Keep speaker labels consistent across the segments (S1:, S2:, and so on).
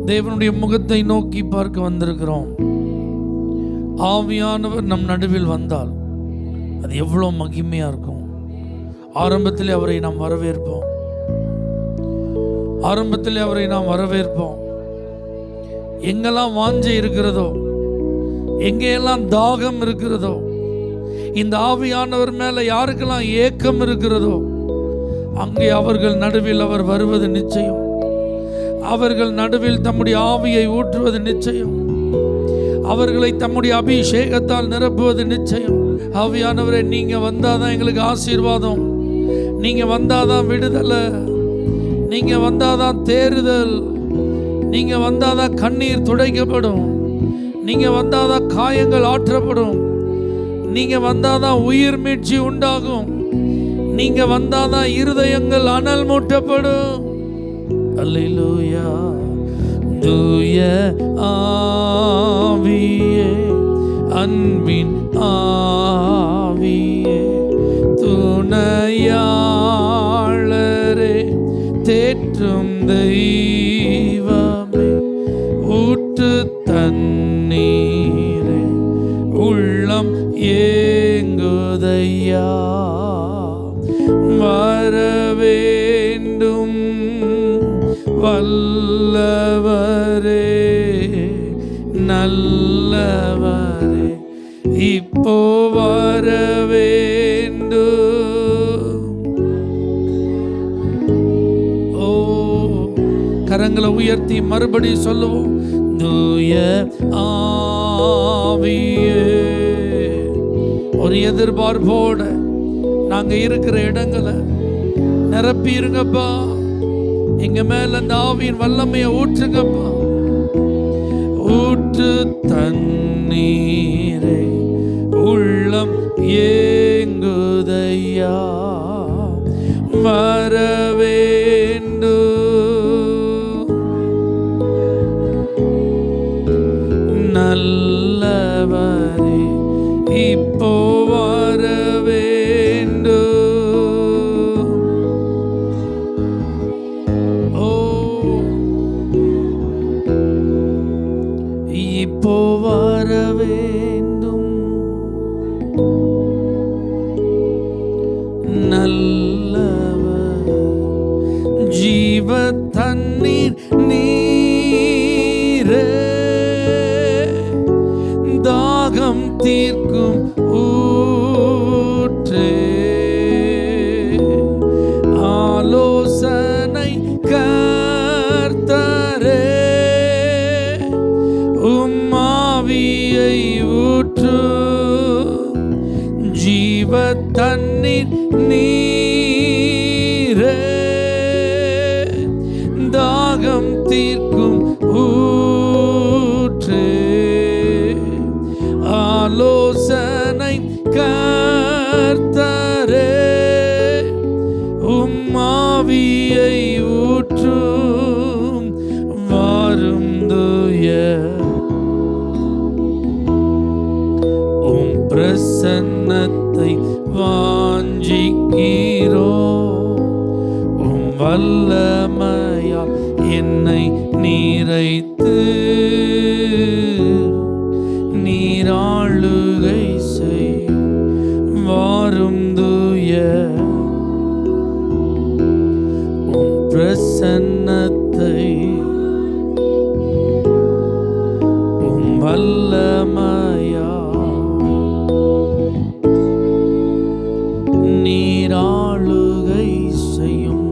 S1: தேவனுடைய முகத்தை நோக்கி பார்க்க வந்திருக்கிறோம். ஆவியானவர் நம் நடுவில் வந்தால் அது எவ்வளோ மகிமையாக இருக்கும். ஆரம்பத்தில் அவரை நாம் வரவேற்போம். ஆரம்பத்தில் அவரை நாம் வரவேற்போம். எங்கெல்லாம் வாஞ்சை இருக்கிறதோ, எங்கெல்லாம் தாகம் இருக்கிறதோ, இந்த ஆவியானவர் மேல யாருக்கெல்லாம் ஏக்கம் இருக்கிறதோ, அங்கே அவர்கள் நடுவில் அவர் வருவது நிச்சயம். அவர்கள் நடுவில் தம்முடைய ஆவியை ஊற்றுவது நிச்சயம். அவர்களை தம்முடைய அபிஷேகத்தால் நிரப்புவது நிச்சயம். ஆவியானவரே, நீங்க வந்தாதான் எங்களுக்கு ஆசீர்வாதம், நீங்க வந்தாதான் விடுதலை, நீங்க வந்தாதான் தேறுதல், நீங்க வந்தாதான் கண்ணீர் துடைக்கப்படும், நீங்க வந்தாதான் காயங்கள் ஆற்றப்படும், நீங்க வந்தாதான் உயிர் மீட்சி உண்டாகும், நீங்க வந்தாதான் இருதயங்கள் அனல் மூட்டப்படும். அல்லேலூயா. தூய ஆவியே, அன்பின் ஆவியே, துணையாளரே, தேற்றும் தெய்வமே, ஊற்று தண்ணீரே, உள்ளம் ஏங்குதையா, வரவேண்டும் வல்லவரே, நல்லவரே, இப்போ வரவேண்டும். ஓ, கரங்களை உயர்த்தி மறுபடி சொல்லுவோம். தூய ஆவியே, ஒரு எதிர்பார்ப்போட நாங்க இருக்கிற இடங்களை நிரப்பிருங்கப்பா. எங்க மேல அந்த ஆவியின் வல்லமையை ஊற்றுங்கப்பா. ஊற்று தண்ணீரே, உள்ளம் ஏங்குதையா, வரவேண்டும் நல்லவரே, இப்போ வரவேண்டும். இப்போ வரவேண்டும் நல்லவர், ஜீவ தண்ணீர் நீரே, தாகம் தீர்க்கும் ஊற்றே, ஆலோசனை கர்த்தரே, உம்மாவியை ஊற்று, ஜீவ தண்ணீர் நீரே, தாகம் தீர்க்கும் ஊற்றே, ஆலோசனை கர்த்தரே, உம்மாவியை ஊற்றும், வாரும் தூய பிரசன்னத்தை வாஞ்சிக்கிறோ, உம் வல்லமையால் என்னை நீரைத்து நீராளுகை செய், வாரும் தூய உம் பிரசன்னத்தை உம் வல்லமையா நீராளுகை செய்யும்,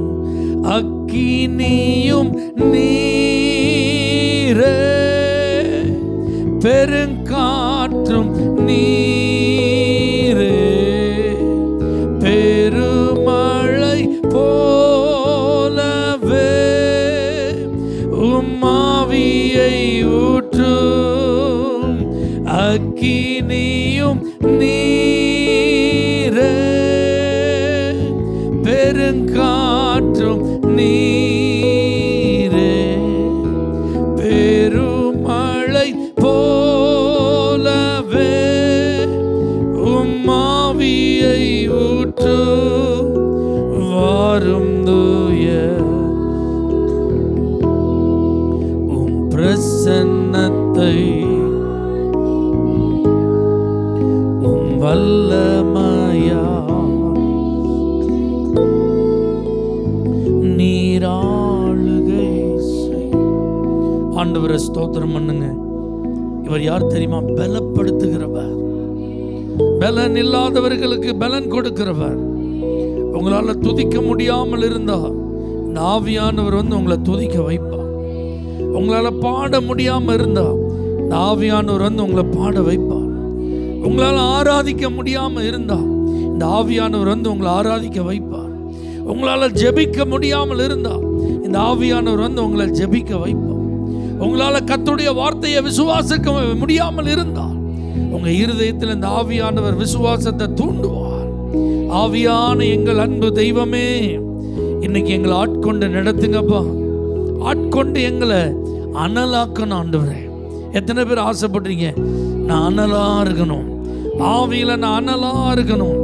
S1: அக்கினியும் நீரே, பெருங்காற்றும் நீரே, பெருமழை போலவே உம்மாவியை ஊற்றும், அக்கினியும் நீரே, பெருங்காற்றும் நீரே, பெருமழை போலவே உம்மாவியை ஊற்றும், வாரும் தூய உம் இவர் யார் தெரியுமா? பலப்படுத்துகிறவர், பலன் இல்லாதவர்களுக்கு பலன் கொடுக்கிறவர். உங்களால் துதிக்க முடியாமல் இருந்தா இந்த ஆவியானவர் உங்களை துதிக்க வைப்பார். உங்களால் பாட முடியாமல் இருந்தா இந்த ஆவியானவர் உங்களை பாட வைப்பார். உங்களால் ஆராதிக்க முடியாமல் இருந்தா இந்த ஆவியானவர் உங்களை ஆராதிக்க வைப்பார். உங்களால் ஜெபிக்க முடியாமல் இருந்தா இந்த ஆவியானவர் உங்களை ஜெபிக்க வைப்பார். உங்களால் கர்த்தருடைய வார்த்தையை விசுவாசிக்க முடியாமல் இருந்தால் உங்க இருதயத்தில் இந்த ஆவியானவர் விசுவாசத்தை தூண்டுவார். ஆவியான எங்கள் அன்பு தெய்வமே, இன்னைக்கு எங்களை ஆட்கொண்டு நடத்துங்கப்பா. ஆட்கொண்டு எங்களை அனலாக்கணும் ஆண்டவரே. எத்தனை பேர் ஆசைப்படுறீங்க? நான் அனலா இருக்கணும், ஆவியில நான் அனலா இருக்கணும்,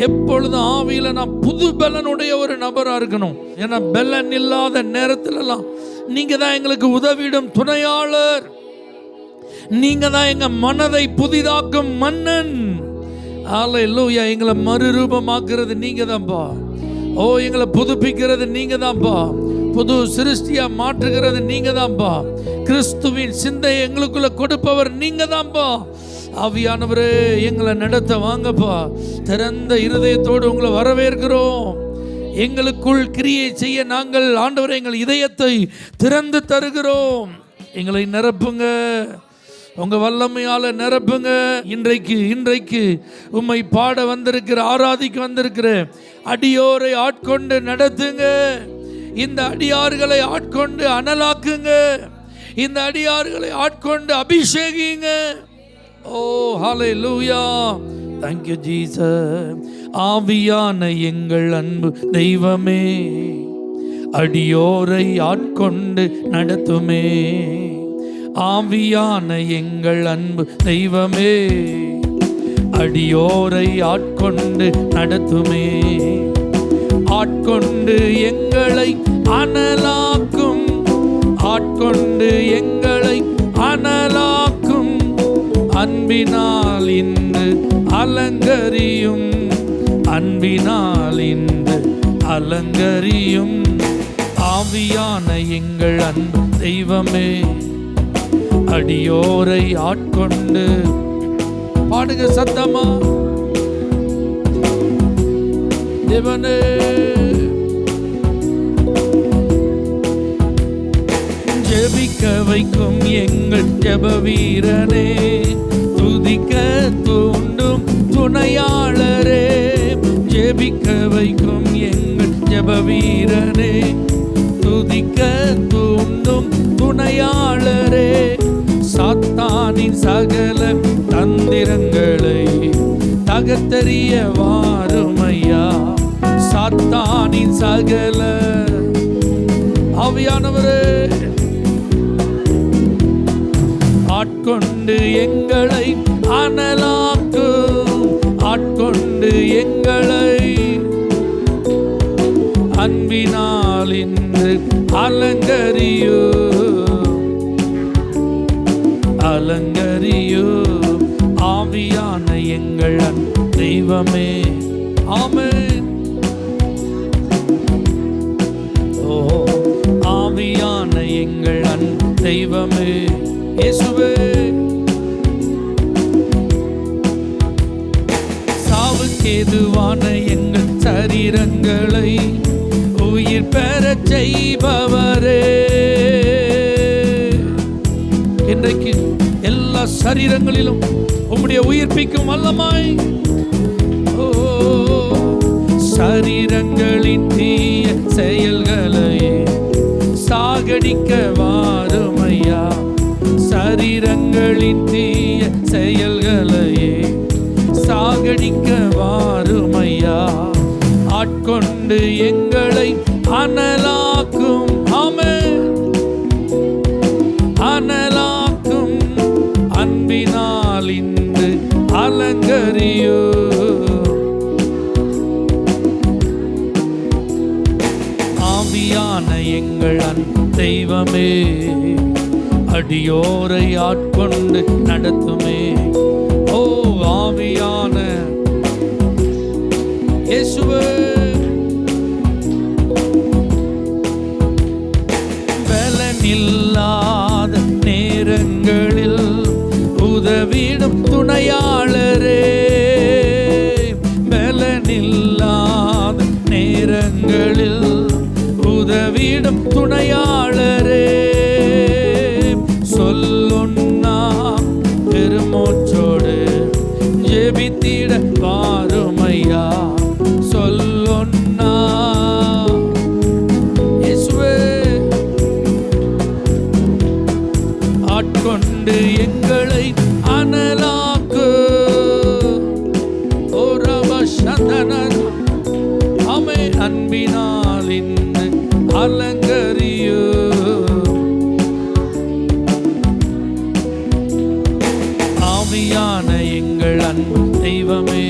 S1: எப்பொழுதும் ஆவியில நான் புது பலனுடைய ஒரு நபரா இருக்கணும். ஏன்னா பலன் இல்லாத நேரத்திலலாம் நீங்க தான் எங்களுக்கு உதவிடும் துணையாளர், நீங்க தான் எங்க மனதை புதிதாக்கும் மன்னன். அல்லேலூயா. எங்களை மறுரூபமாக்குறது நீங்க தான்ப்பா. ஓ, எங்களை புதுப்பிக்கிறது நீங்க தான்ப்பா. புது சிருஷ்டியா மாற்றுகிறது நீங்க தான்ப்பா. கிறிஸ்துவின் சிந்தையை எங்களுக்குள்ள கொடுப்பவர் நீங்க தான்ப்பா. ஆவியானவரே, எங்களை நடத்த வாங்கப்பா. திறந்த இருதயத்தோடு உங்களை வரவேற்கிறோம். எங்களுக்குள் கிரியை செய்ய நாங்கள் ஆண்டவரே எங்கள் இதயத்தை திறந்து தருகிறோம். எங்களை நிரப்புங்க, உங்க வல்லமையால நிரப்புங்க. இன்றைக்கு உம்மை பாட வந்திருக்கிற, ஆராதிக்க வந்திருக்கிற அடியோரை ஆட்கொண்டு நடத்துங்க. இந்த அடியார்களை ஆட்கொண்டு அனலாக்குங்க. இந்த அடியார்களை ஆட்கொண்டு அபிஷேகிங்க. ஓ ஹல்லேலூயா, thank you Jesus. ஆவியான எங்கள் அன்பு தெய்வமே, அடியோரை ஆட்கொண்டு நடத்துமே. ஆவியான எங்கள் அன்பு தெய்வமே, அடியோரை ஆட்கொண்டு நடத்துமே. ஆட்கொண்டு எங்களை அனலாக்கும், ஆட்கொண்டு எங்களை அனலாக்கும். அன்பினால் இன்று அலங்கரியும், அன்பினால் இன்று அலங்கரியும். ஆவியான எங்கள் அன்பு தெய்வமே, அடியோரை ஆட்கொண்டு. பாடுங்க சத்தமா. தேவனே, ஜெபிக்க வைக்கும் எங்கள் ஜெப வீரனே, துதிக்க தூண்டும் துணையாளரே. ஜெபிக்க வைக்கும் எங்கள் ஜெப வீரனே, துதிக்க தூண்டும் துணையாளரே. சாத்தானின் சகல தந்திரங்களை தகர்த்தெறிய வாருமையா. சாத்தானின் சகல, ஆவியானவரே, ஆட்கொண்டு எங்களை அனலாக்கும், ஆட்கொண்டு எங்களை அன்பினால் இன்று அலங்கரியோ, அலங்கரியோ. ஆவியான எங்கள் தெய்வமே, ஆமென். ஓ, ஆவியான எங்கள் தெய்வமே, இயேசுவே. சாவுக்கேதுவான எங்கள் சரீரங்களை உயிர் பெறச் செய்பவரே. இன்றைக்கு எல்லா சரீரங்களிலும் உம்முடைய உயிர்ப்பிக்கும் வல்லமாய், ஓ, சரீரங்களின் தீய செயல்களை சாகடிக்க வாருமையா. சரீரங்களின் தீய செயல்களை சாகடிக்க வாருமையா. ஆட்கொண்டு எங்களை அனலாக்கும், ஆமென், அனலாக்கும். அன்பினால் இன்று அலங்கரியோ. ஆவியான எங்கள் தெய்வமே, அடியோரை ஆட்கொண்டு நடத்துமே. ஓ, ஆவியான இயேசுவே, பலனில்லாத நேரங்களில் உதவிடும் துணையாளரே, பலனில்லாத நேரங்களில் உதவிடும் துணையாளரே, சொல்லுன்னா பெருமூச்சோடு ஜெபித்திட பாருமையா, சொல்லுன்னா இயேசுவே ஆட்கொண்டு எங்களை அனலாக்கு, அமை அன்பினால் இன்று அலங்கரியோ, ஆவியான எங்கள் அன்பு தெய்வமே,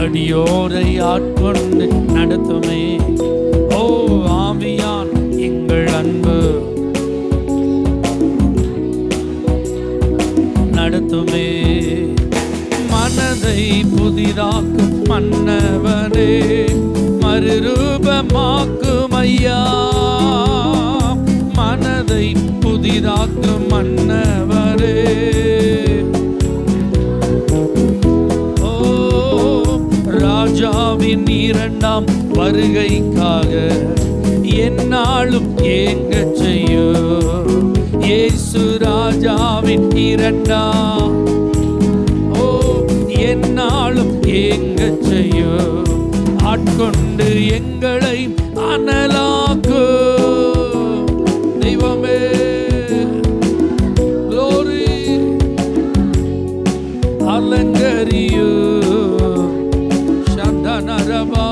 S1: அடியோரை ஆட்கொண்டு நடத்துமே. ஓ ஆவியான் எங்கள் அன்பு நடத்துமே. மனதை புதிதாக்கும் மன்னவனே, மறுரூபமாக்கும் ஐயா, மனதை புதிதாக்கும் மன்னவரே, ஓ ராஜாவின் இரண்டாம் வருகைக்காக என்னாலும் ஏங்க செய்யோ, இயேசு ராஜாவின் இரண்டாம் என்னாலும் ஏங்க செய்யோ, ஆட்கொண்டு எங்களை அனலாக்கு தெய்வமே. glory அலங்கரியோ சந்தனரபா,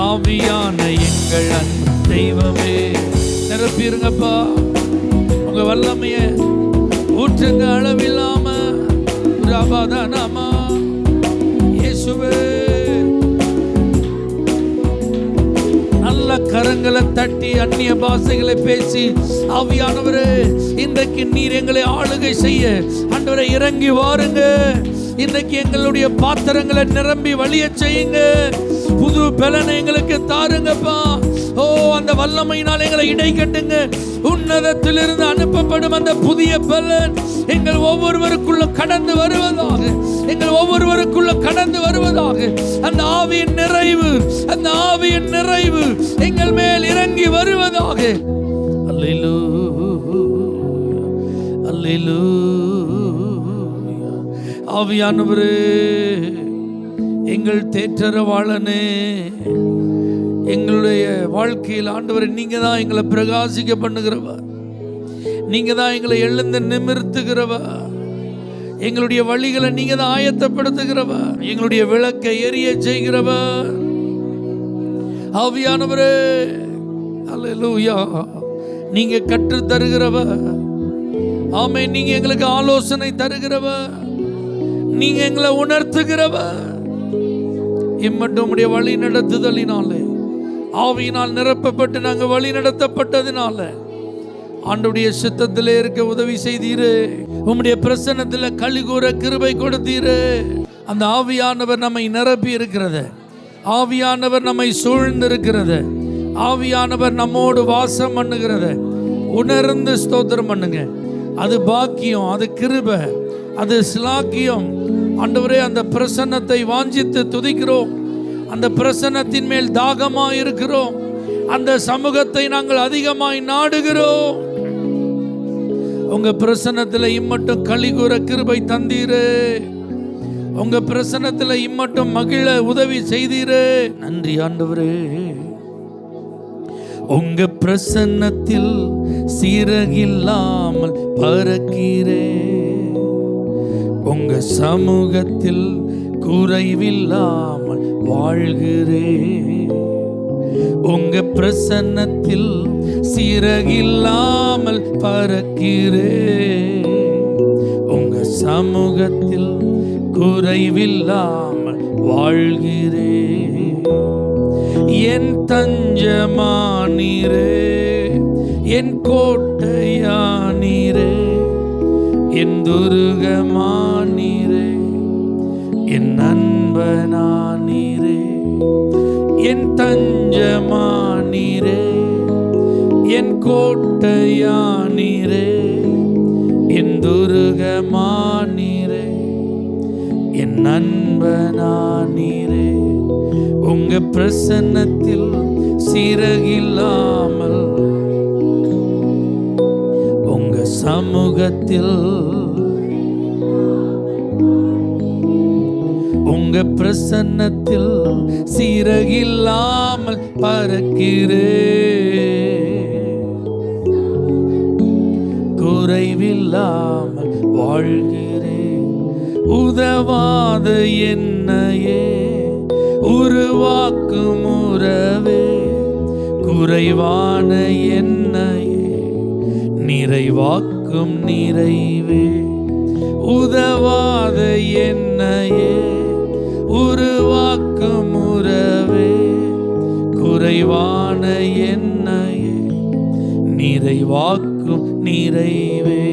S1: ஆவியான எங்கள் அன்பு தெய்வமே, நிரப்பிருங்கப்பா, உங்க வல்லமைய ஊற்றுங்க அளவில்லாம. ரபதனமா இயேசுவே, நல்ல கரங்களை தட்டி அந்நிய பாஷைகளை பேசி, ஆவியானவரே இன்றைக்கு நீர் எங்களை ஆளுகை செய்ய ஆண்டவரே இறங்கி வாருங்க. இன்றைக்கு எங்களுடைய பாத்திரங்களை நிரம்பி வழிய செய்யுங்க. புது பலனை எங்களுக்கு தாருங்கப்பா. ஓ அந்த வல்லமையினால் எங்களை இடை கட்டுங்க. உன்னதத்திலிருந்து அனுப்பப்படும் அந்த புதிய பலன் எங்கள் ஒவ்வொருவருக்குள்ள கடந்து வருவதாக, எங்கள் ஒவ்வொருவருக்குள்ள கடந்து வருவதாக. அந்த ஆவியின் நிறைவு, அந்த ஆவியின் நிறைவு எங்கள் மேல் இறங்கி வருவதாக. அல்லேலூயா, அல்லேலூயா. ஆவியானவரே, எங்கள் தேற்றரவாளனே, எங்களுடைய வாழ்க்கையில் ஆண்டவரே நீங்க தான் எங்களை பிரகாசிக்க பண்ணுகிறவர், நீங்க தான் எங்களை எழுந்து நிமிர்த்துகிறவர், எங்களுடைய வழிகளை நீங்க தான் ஆயத்தப்படுத்துகிறவர், எங்களுடைய விளக்கை எரிய செய்கிறவர். ஆவியானவரே அல்லேலூயா, நீங்க கற்று தருகிறவர். ஆமென். நீங்க எங்களுக்கு ஆலோசனை தருகிறவர், நீங்க எங்களை உணர்த்துகிறவர். இம்மட்டும் உடைய வழி நடத்துதலினாலே, ஆவியினால் நிரப்பப்பட்டு நாங்கள் வழி நடத்தப்பட்டதினால ஆண்டவருடைய சித்தத்திலே இருக்க உதவி செய்தீரே. உம்முடைய பிரசன்னத்தில் கலிகூற கிருபை கொடுத்தீரே. அந்த ஆவியானவர் நம்மை நிரப்பி இருக்கிறது, ஆவியானவர் நம்மை சூழ்ந்து இருக்கிறது, ஆவியானவர் நம்மோடு வாசம் பண்ணுகிறது. உணர்ந்து ஸ்தோத்திரம் பண்ணுங்க. அது பாக்கியம், அது கிருபை, அது ஸ்லாக்கியம். ஆண்டவரே, அந்த பிரசன்னத்தை வாஞ்சித்து துதிக்கிறோம். அந்த பிரசன்னத்தின் மேல் தாகமாய் இருக்கிறோம். அந்த சமூகத்தை நாங்கள் அதிகமாய் நாடுகிறோம். உங்க பிரசன்னத்தில் இம்மட்டும் களிகூற கிருபை தந்தீரே. உங்க பிரசன்னத்தில் இம்மட்டும் மகிழ உதவி செய்தீரே. நன்றி ஆண்டவரே. உங்க பிரசன்னத்தில் சீரகில்லாமல் பறக்கிறே. உங்க சமூகத்தில் குறைவில்லாமல் வாழ்கிறே. உங்க பிரசன்னத்தில் சீரகில்லாமல் பறக்கிறே. உங்க சமூகத்தில் குறைவில்லாமல் வாழ்கிறே. என் தஞ்சமானீரே, என் கோட்டையானீரே, என் துருகமானீரே, என் நண்பனானீரே, என் தஞ்சமானீரே, என் கோட்டையானீரே, என் துருகமானீரே, என் நண்பனானீரே. உங்க பிரசன்னத்தில் சிறகில்லாமல் உங்க சமூகத்தில், உங்க பிரசன்னத்தில் சிறகில்லாமல் பறக்கிறேன், குறைவில்லாமல் வாழ்கிறேன். உதவாத என்னையே உருவாக்கும் உறவே, குறைவான என்னையே நிறைவாக்கும் நிறைவே. உதவாத என்னையே உருவாக்கும் உறவே, குறைவான என்னையே நிறைவாக்கும் நிறைவே.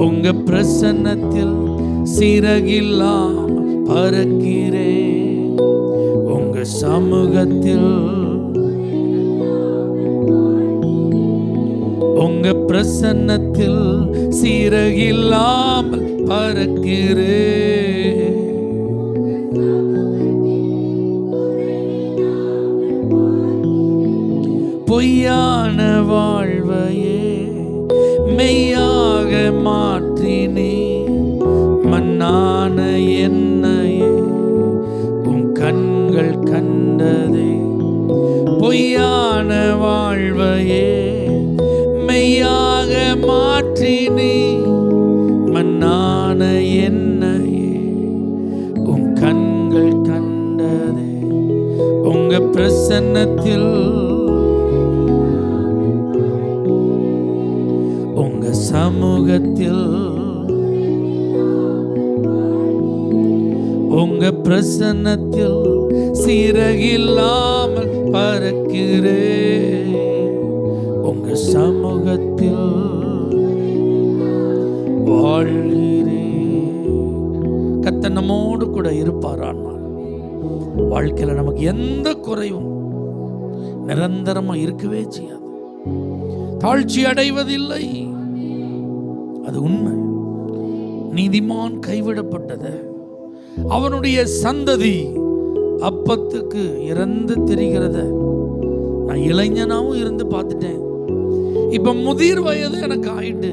S1: உங்க பிரசன்னத்தில் சிறகில்லாமல் பறக்கிறேன், உங்க சமூகத்தில், உங்க பிரசன்னத்தில் சிறகில்லாமல் பறக்கிறேன். பொய்யான வாழ்வையே மெய்யாக மாற்றினே, மண்ணான என்னையே உன் கண்கள் கண்டதே. பொய்யான வாழ்வையே மெய்யாக மாற்றினே, மண்ணான என்னையே உன் கண்கள் கண்டதே. உங்க பிரசன்னத்தில், உங்க சமூகத்தில், உங்க பிரசன்னத்தில் சிறகில்லாமல் பறக்கிறேன், உங்க சமூகத்தில் வாழ்கிறேன். கர்த்தர் நம்மோடு கூட இருப்பாரானால் வாழ்க்கையில நமக்கு எந்த குறைவும் நிரந்தரமா இருக்கவே செய்யாது. தாழ்ச்சி அடைவதில்லை, அது உண்மை. நீதிமான் கைவிடப்பட்டது, அவனுடைய சந்ததி அப்பத்துக்கு இறந்து தெரிகிறத நான் இளைஞனாவும் இருந்து பார்த்துட்டேன். இப்ப முதிர் வயது எனக்கு ஆயிட்டு,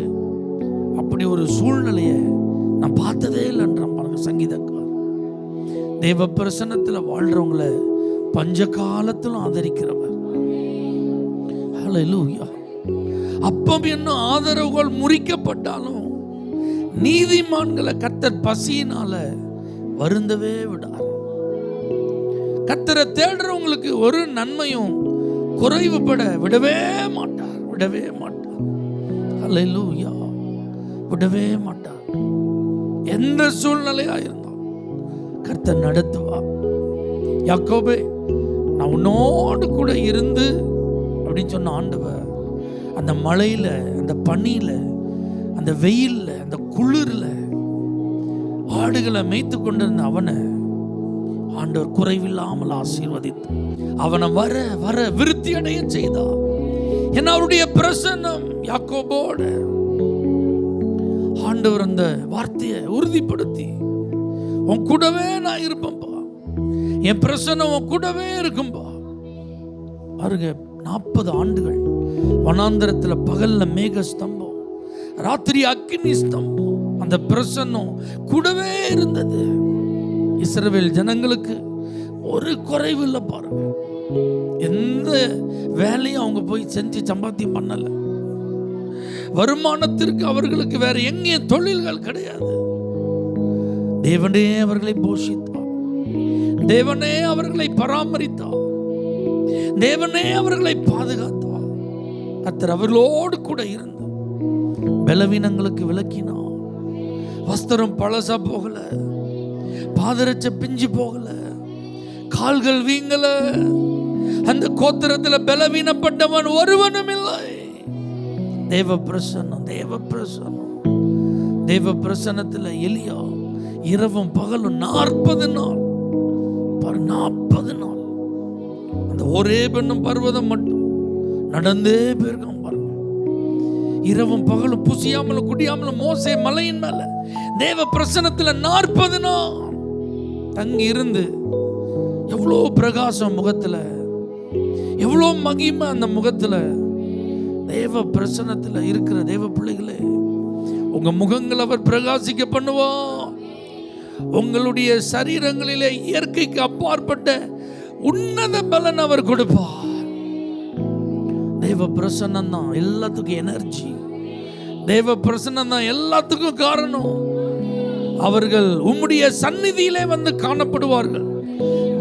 S1: அப்படி ஒரு சூழ்நிலைய நான் பார்த்ததே இல்லைன்றான் பாருங்க சங்கீதக்காரர். தேவ பிரசன்னத்துல வாழ்றவங்களை பஞ்ச காலத்திலும் ஆதரிக்கிறவர். ஹல்லேலூயா. அப்பம் என்னும் ஆதரவுகள் முறிக்கப்பட்டாலும் நீதிமான்களை கர்த்தர் பசியினால வருந்தவே விடார். கர்த்தரை தேடுறவங்களுக்கு ஒரு நன்மையும் குறைவுபட விடவே மாட்டார், விடவே மாட்டார். ஹல்லேலூயா. விடவே மாட்டார். எந்த சூழ்நிலையா இருந்தாலும் கர்த்தர் நடத்துவார். யாக்கோபே, நான் உன்னோடு கூட இருந்து அப்படின்னு சொன்ன ஆண்டவர் அந்த மழையில, அந்த பனியில, அந்த வெயில்ல, அந்த குளிர்ல ஆடுகளை மேய்த்து கொண்டிருந்த அவனை ஆண்டவர் குறைவில்லாமல் ஆசீர்வதித்து அவனை வர வர விருத்தி அடைய செய்தார். ஏன்னா அவருடைய பிரசன்னம் யாக்கோபோட. ஆண்டவர் அந்த வார்த்தையை உறுதிப்படுத்தி, உன் கூடவே நான் இருப்பேன்பா, என் பிரசன்னம் உன் கூடவே இருக்கும்பா. பாருங்க, 40 ஆண்டுகள் வனாந்தரத்தில் பகல்ல மேக ஸ்தம்பம், ராத்திரி அக்கினி ஸ்தம்பம், அந்த பிரசன்னம் கூடவே இருந்தது. இஸ்ரவேல் ஜனங்களுக்கு ஒரு குறைவு இல்லை பாருங்க. எந்த வேலையும் அவங்க போய் செஞ்சு சம்பாத்தியம் பண்ணல. வருமானத்திற்கு அவர்களுக்கு வேற எங்கேயும் தொழில்கள் கிடையாது. தேவனே அவர்களை போஷித்தார், தேவனே அவர்களை பராமரித்தார், தேவனே அவர்களை பாதுகாத்தார். கர்த்தர் அவர்களோடு கூட இருந்து பலவீனங்களுக்கு விலக்கினார். வஸ்திரம் பழசா போகல, பாதரட்சை பிஞ்சு போகல, கால்கள் வீங்கல. அந்த கோத்திரத்தில் பலவீனப்பட்டவன் ஒருவனும் இல்லை. தேவ பிரசன்னம், தேவ பிரசன்னம், தேவ பிரசன்னத்தில் எலியா இரவும் பகலும் 40 நாள், 40 நாள் அந்த ஒரே பெண்ணும் பர்வதம் மட்டும் நடந்தே போயிருக்கான் பாருங்க. இரவும் பகலும் புசியாமலும் குடியாமலும் மோசே மலையின் மேல தேவ பிரசன்னத்துல 40 நாள் தங்கி இருந்து எவ்வளோ பிரகாசம் முகத்துல, எவ்வளோ மகிமை அந்த முகத்துல. தேவ பிரசன்னத்துல இருக்கிற தேவ பிள்ளைகளே, உங்க முகங்கள் அவர் பிரகாசிக்க பண்ணுவார். உங்களுடைய சரீரங்களிலே இயற்கைக்கு அப்பாற்பட்ட உன்னத பலன் அவர் கொடுப்பார். தேவ பிரசன்னம் தான் எல்லாத்துக்கும் எனர்ஜி. தேவ பிரசன்னம் தான் எல்லாத்துக்கும் காரணம். அவர்கள் உம்முடைய சந்நிதியிலே வந்து காணப்படுவார்கள்.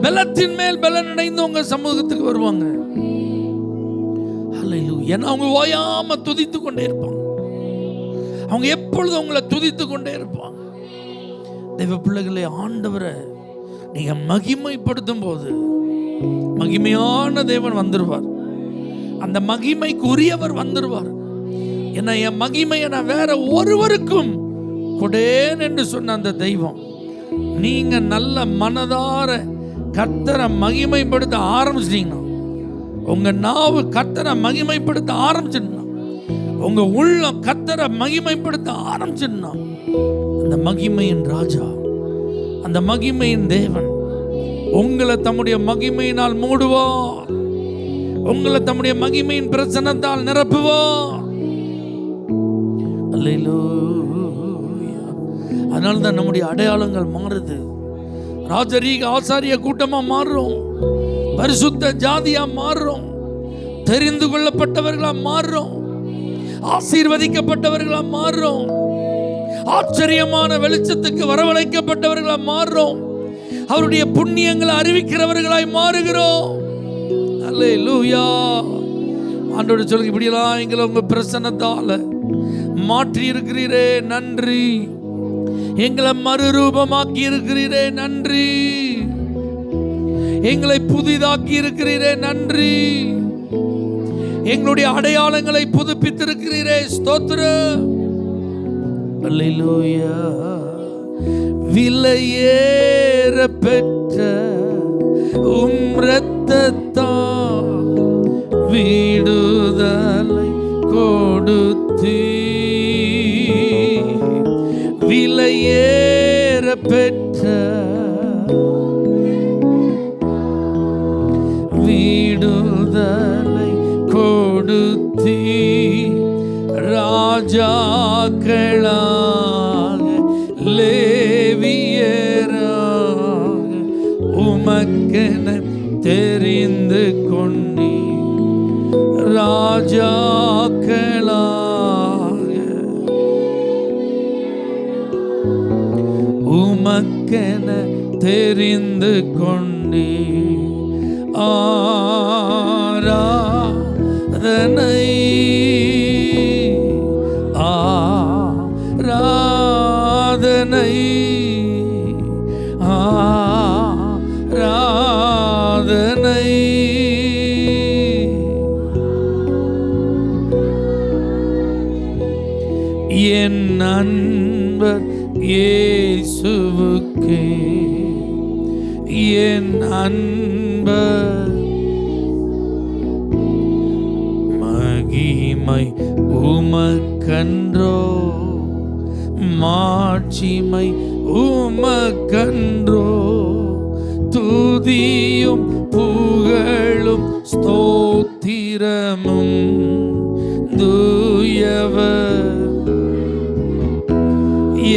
S1: பலத்தின் மேல் பலன் அடைந்து உங்க சமூகத்துக்கு வருவாங்க. ஹல்லேலூயா. ஏன்னா அவங்க ஓயாம துதித்து கொண்டே இருப்பாங்க. அவங்க எப்பொழுதும் உங்களை துதித்து கொண்டே இருப்பாங்க. தேவ பிள்ளைகளை, ஆண்டவரை நீங்க மகிமைப்படுத்தும் போது மகிமையான தேவன் வந்துருவார். அந்த மகிமைக்கு உரியவர் வந்துருவார். ஏன்னா என் மகிமையை நான் வேற ஒருவருக்கும் கொடேன் என்று சொன்ன அந்த தெய்வம், நீங்க நல்ல மனதார கர்த்தரை மகிமைப்படுத்த ஆரம்பிச்சிட்டீங்கன்னா, உங்க நாவு கர்த்தரை மகிமைப்படுத்த ஆரம்பிச்சிடணும், உங்க உள்ளம் கர்த்தரை மகிமைப்படுத்த ஆரம்பிச்சிடணும், அந்த மகிமையின் ராஜா, அந்த மகிமையின் தேவன் உங்களை தம்முடைய மகிமையினால் மூடுவார். உங்களை தம்முடைய மகிமையின் பிரசன்னத்தால் நிரப்புவார். அல்லேலூயா. அதனால தான் நம்முடைய அடையாளங்கள் மாறுது. ராஜரீக ஆசாரிய கூட்டமா மாறுறோம், பரிசுத்த ஜாதியா மாறுறோம், தெரிந்து கொள்ளப்பட்டவர்களா மாறுறோம், ஆசீர்வதிக்கப்பட்டவர்களா மாறுறோம், ஆச்சரியமான வெளிச்சத்துக்கு வரவழைக்கப்பட்டவர்களா மாறுறோம், அவருடைய புண்ணியங்களை அறிவிக்கிறவர்களாய் மாறுகிறோம். அல்லேலூயா. ஆண்டவரே சொல்லுங்க, இப்படியெல்லாம் எங்களை உங்க பிரசன்னத்தால மாற்றி இருக்கிறீரே நன்றி. எங்களை மறுரூபமாக்கி இருக்கிறீரே நன்றி. எங்களை புதிதாக்கி இருக்கிறீரே நன்றி. எங்களுடைய அடையாளங்களை புதுப்பித்திருக்கிறீரே ஸ்தோத்திரம். அல்லேலூயா. விலையேற பெற்ற உம் இரத்தத்தால் விடுதலை கொடுத்தீ. விலையேற பெற்ற விடுதலை கொடுத்தீ. ராஜாக்களாக லேவியராக உமக்கென தெரிந்து கொண்டீ. ராஜாக்களாக உமக்கென தெரிந்து கொண்டீ. ஆராதனை ஆராதனை ஆராதனை. என் அன்பர் இயேசுவுக்கே, என் அன்பர் மகிமை உமக்கன்றோ, மாட்சிமை உமக்கன்றோ. துதியும் புகழும் ஸ்தோத்திரமும் தூயவர்.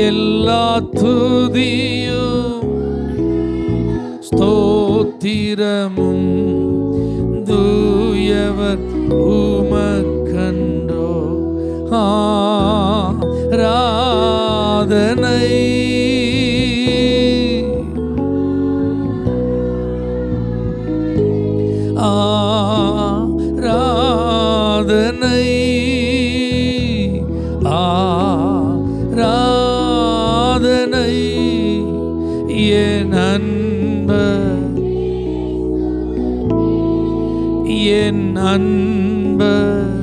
S1: எல்லா துதியும் ஸ்தோத்திரமும் தூயவர் உமக்கன்றோ. ஆராதனை ஆராதனை ஆராதனை. என் அன்பர் என் அன்பர்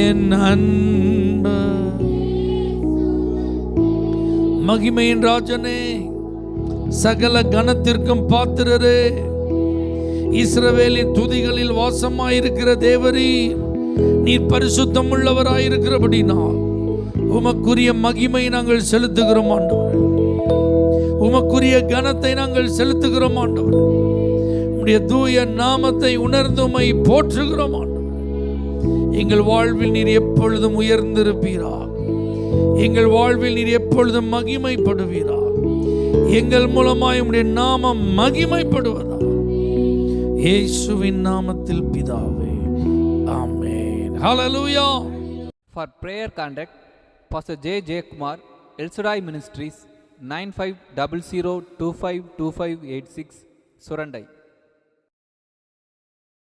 S1: என் அன்பர். மகிமையின் ராஜனே, சகல கனத்திற்கும் பாத்திரரே, இஸ்ரவேலின் துதிகளில் வாசமாயிருக்கிற தேவரீர், நீர் பரிசுத்தம் உள்ளவராயிருக்கிறபடினால் உமக்குரிய மகிமை நாங்கள் செலுத்துகிறோம் ஆண்டவரே. உமக்குரிய கனத்தை நாங்கள் செலுத்துகிறோம் ஆண்டவரே. உம்முடைய தூய நாமத்தை உணர்ந்து உம்மை போற்றுகிறோம் ஆண்டவரே. எங்கள் வாழ்வில் நீர் எப்பொழுதும் உயர்ந்திருப்பீரா. எங்கள் வாழ்வில் நீர் எப்பொழுதும் மகிமைப்படுவீரா. எங்கள் மூலமாய் உம்முடைய நாமம் மகிமைப்படுவதா. இயேசுவின் நாமத்தில் பிதாவே, ஆமென். ஹல்லேலூயா.
S2: For prayer contact, Pastor J. J. Kumar, El Shaddai Ministries, 9500252586, Surandai.